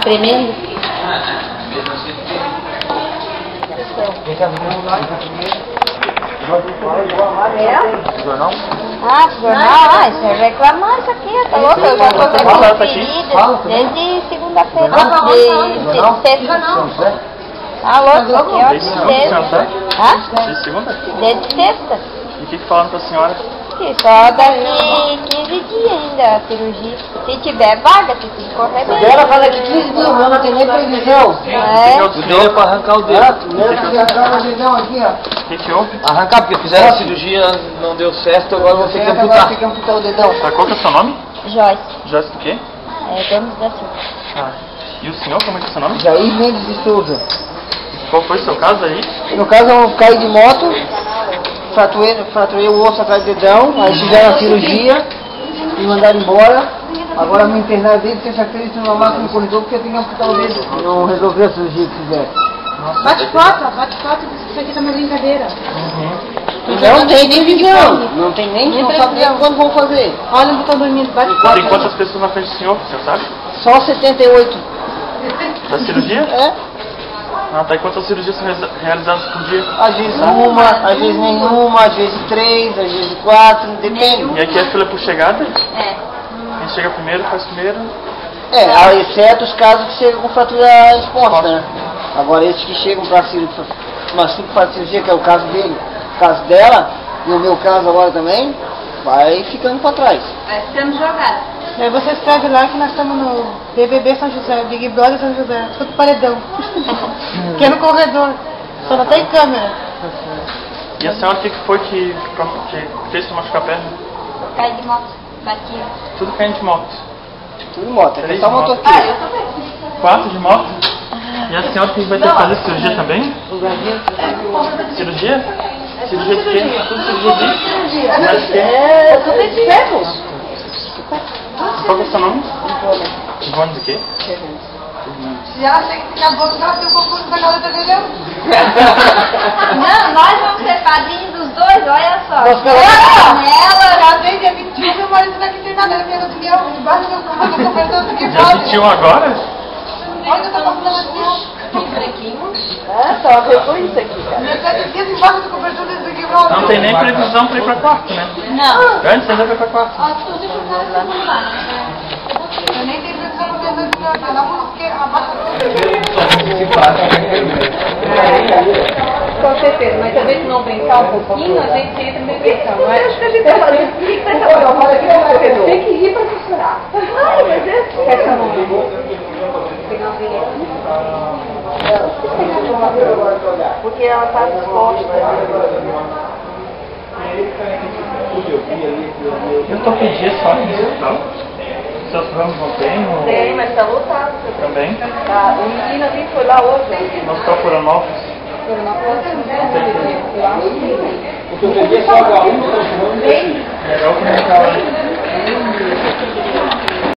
Tremendo. Jornal? Ah, jornal? Isso é reclamar isso aqui, tá louco? Eu já tô transferida desde segunda-feira, de sexta. Ah, louco, isso aqui é ótimo sexta. Hã? De segunda? Desde sexta. E o que falaram pra senhora? Que só daqui 15 dias ainda a cirurgia. Se tiver vaga, se correr bem. Ela fala que 15 dias, mas não tem nem previsão. É. O dedo é pra arrancar o dedo. O que houve? Arrancar, porque fizeram a cirurgia, não deu certo, agora vão ter que amputar. Tem que amputar o dedão. Tá, qual que é o seu nome? Joyce. Joyce do quê? É Gomes da Silva. Ah. E o senhor, como é que é o seu nome? Jair Mendes de Souza. Qual foi o seu caso aí? No caso, eu caí de moto, fraturei o osso atrás do dedão, aí fizeram a cirurgia, me mandaram embora. Agora me internaram desde terça-feira e numa máquina no corredor porque eu tenho que amputar o dedo. Não resolveu a cirurgia que fizeram. Bate foto, isso aqui tá uma brincadeira. Não tem nem visão, não tem nem sabe quando vão fazer. Olha onde estão dormindo, bate foto. Tem quantas pessoas na frente do senhor, o senhor sabe? Só 78. Da cirurgia? É? Ah, tá. E quantas cirurgias são realizadas por dia? Às vezes uma, às vezes nenhuma, às vezes 3, às vezes 4, depende. E aqui a fila por chegada? É. Quem chega primeiro, faz primeiro. É, exceto os casos que chegam com fratura exposta, né? Agora esses que chegam para uma simples cirurgia, que é o caso dele, o caso dela, e o meu caso agora também, vai ficando para trás. Vai ficando jogado. Aí você escreve lá que nós estamos no BBB São José, Big Brother São José, tudo paredão. Que é no corredor, só não tem câmera. E a senhora, o que foi que fez pra machucar a perna? Cai de moto, bati. Tudo caindo de moto. Tudo moto, é 3 só de moto. moto aqui. Ah, eu também. 4 de moto? E a senhora que vai ter que fazer cirurgia também? Cirurgia? Cirurgia de quê? Tudo cirurgia de? Mas de quê? É, tudo é de ferros. Qual que é o seu nome? Ivone do quê? Se ela chega e fica boa, ela tem um concurso da garota, entendeu? Não, nós vamos ser padrinhos dos dois, olha só. Ela já tem dia 21, meu marido daqui tem nada, ele pegou aqui, ó, debaixo do corpo, eu tô pensando aqui Dia fora. 21 agora? Olha, eu tô passando aqui. Só foi isso aqui, cara. Meu pé de cima, embaixo do cobertor desse aqui, ó. Não tem nem previsão pra ir pra quarto, né? Não. Antes ainda foi pra quarto. Eu nem tenho precisão de ter dentro da cama, porque abaixa Com certeza, mas talvez se não brincar um pouquinho, a gente entra em depressão, não é? Acho que a gente tem que ir para costurar. Quer chamar um pegar um bilhete? Porque ela está disposta. Eu tô pedindo só aqui no hospital. Seus ramos não tem? Tem, mas está lotado. Também? Tá, o menino ali foi lá hoje. No hospital Coronópolis? Eu não posso Porque eu peguei só H1, Legal comunicar lá.